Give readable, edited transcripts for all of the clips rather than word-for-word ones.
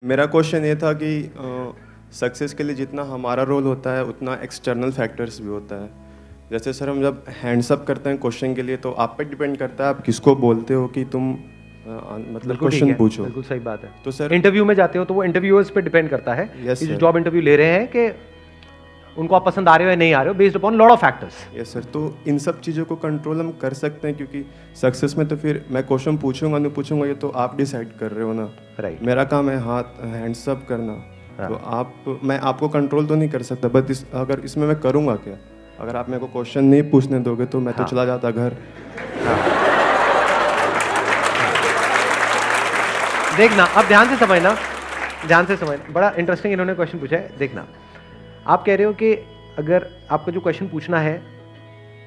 मेरा क्वेश्चन ये था कि सक्सेस के लिए जितना हमारा रोल होता है उतना एक्सटर्नल फैक्टर्स भी होता है। जैसे सर हम जब हैंड्स अप करते हैं क्वेश्चन के लिए तो आप पे डिपेंड करता है आप किसको बोलते हो कि तुम मतलब क्वेश्चन पूछो। बिल्कुल सही बात है। तो सर इंटरव्यू में जाते हो तो वो इंटरव्यूअर्स पे डिपेंड करता है Yes, कि जो sir. जॉब इंटरव्यू ले रहे हैं कि उनको आप पसंद आ रहे हो या नहीं आ रहे हो, based upon lot of factors. Yes sir, तो इन सब चीज़ों को कंट्रोल हम कर सकते हैं क्योंकि सक्सेस में तो फिर मैं क्वेश्चन पूछूंगा नहीं पूछूंगा ये तो आप डिसाइड कर रहे हो ना। राइट। मेरा काम है हाथ हैंड्स अप करना। हाँ। तो मैं आपको कंट्रोल तो नहीं कर सकता, बट अगर इसमें मैं करूँगा क्या? अगर आप मेरे को क्वेश्चन नहीं पूछने दोगे तो मैं तो हाँ। चला जाता घर। देखना, अब ध्यान से समझना, बड़ा इंटरेस्टिंग इन्होंने क्वेश्चन पूछा है। देखना, आप कह रहे हो कि अगर आपको जो क्वेश्चन पूछना है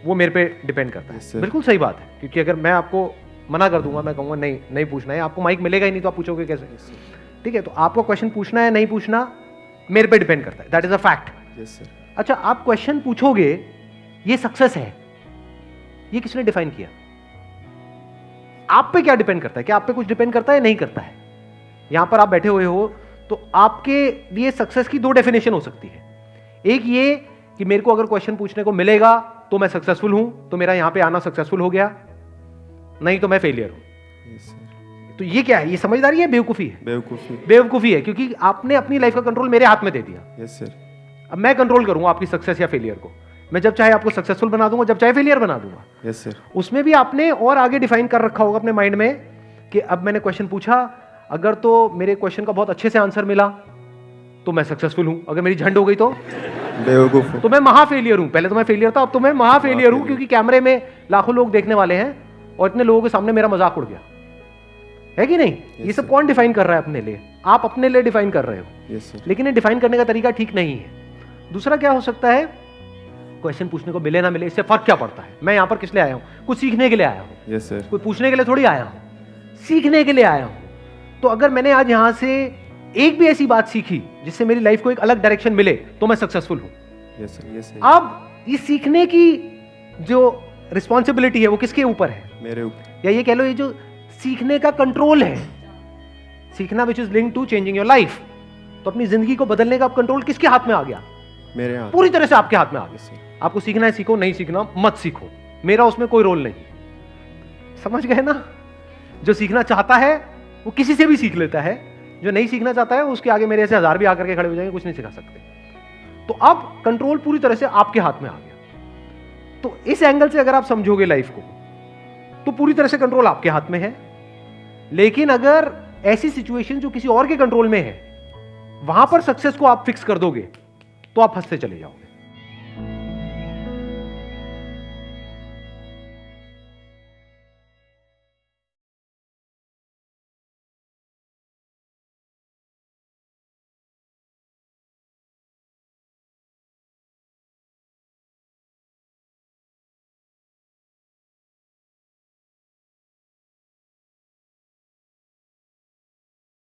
वो मेरे पे डिपेंड करता है। Yes, sir. बिल्कुल सही बात है, क्योंकि अगर मैं आपको मना कर दूंगा, मैं कहूँगा नहीं नहीं पूछना है, आपको माइक मिलेगा ही नहीं तो आप पूछोगे कैसे? ठीक है, तो आपको क्वेश्चन पूछना है नहीं पूछना मेरे पे डिपेंड करता है, that is a fact. Yes sir. अच्छा, आप क्वेश्चन पूछोगे, ये सक्सेस है, ये किसने डिफाइन किया? आप पे क्या डिपेंड करता है? क्या आप पे कुछ डिपेंड करता है? नहीं करता है। यहां पर आप बैठे हुए हो तो आपके लिए सक्सेस की दो डेफिनेशन हो सकती है। एक ये कि मेरे को अगर क्वेश्चन पूछने को मिलेगा तो मैं सक्सेसफुल हूं, तो मेरा यहां पे आना सक्सेसफुल हो गया, नहीं तो मैं फेलियर हूं। Yes sir. तो ये क्या है? ये समझदारी है, बेवकूफी है? बेवकूफ़ी है, क्योंकि आपने अपनी लाइफ का कंट्रोल मेरे हाथ में दे दिया। Yes sir. अब मैं कंट्रोल करूंगा आपकी सक्सेस या फेलियर को। मैं जब चाहे आपको सक्सेसफुल बना दूंगा, जब चाहे फेलियर बना दूंगा। Yes sir. उसमें भी आपने और आगे डिफाइन कर रखा होगा अपने माइंड में कि अब मैंने क्वेश्चन पूछा, अगर तो मेरे क्वेश्चन का बहुत अच्छे से आंसर मिला तो मैं सक्सेसफुल हूं, अगर मेरी झंड हो गई तो बेवकूफ़ तो मैं महा फेलियर हूं। पहले तो मैं फेलियर था, अब तो मैं महा फेलियर हूं, क्योंकि कैमरे में लाखों लोग देखने वाले हैं और इतने लोगों के सामने मेरा मजाक उड़ गया है कि नहीं? ये सब कौन डिफाइन कर रहा है अपने लिए? आप अपने लिए डिफाइन कर रहे हो। Yes sir. लेकिन ये डिफाइन करने का तरीका ठीक नहीं है। दूसरा क्या हो सकता है, क्वेश्चन पूछने को मिले ना मिले इससे फर्क क्या पड़ता है? मैं यहां पर किस लिए आया हूं? कुछ सीखने के लिए आया हूं। Yes sir. कोई पूछने के लिए थोड़ी आया हूं, सीखने के लिए आया हूं। तो अगर मैंने आज यहां से एक भी ऐसी बात सीखी जिससे मेरी लाइफ को एक अलग डायरेक्शन मिले तो मैं सक्सेसफुल हूं। Yes sir. Yes sir. अब ये सीखने की जो रिस्पॉन्सिबिलिटी है वो किसके ऊपर है? मेरे ऊपर। या ये कह लो, ये जो सीखने का कंट्रोल है, सीखना which is linked to changing your life, तो अपनी जिंदगी को बदलने का कंट्रोल किसके हाथ में आ गया? मेरे हाथ। पूरी तरह से आपके हाथ में आ गया। Yes sir. आपको सीखना है सीखो, नहीं सीखना मत सीखो, मेरा उसमें कोई रोल नहीं। समझ गए ना? जो सीखना चाहता है वो किसी से भी सीख लेता है, जो नहीं सीखना चाहता है उसके आगे मेरे ऐसे हजार भी आकर के खड़े हो जाएंगे, कुछ नहीं सिखा सकते। तो अब कंट्रोल पूरी तरह से आपके हाथ में आ गया। तो इस एंगल से अगर आप समझोगे लाइफ को तो पूरी तरह से कंट्रोल आपके हाथ में है। लेकिन अगर ऐसी सिचुएशन जो किसी और के कंट्रोल में है, वहां पर सक्सेस को आप फिक्स कर दोगे तो आप फंसते चले जाओगे।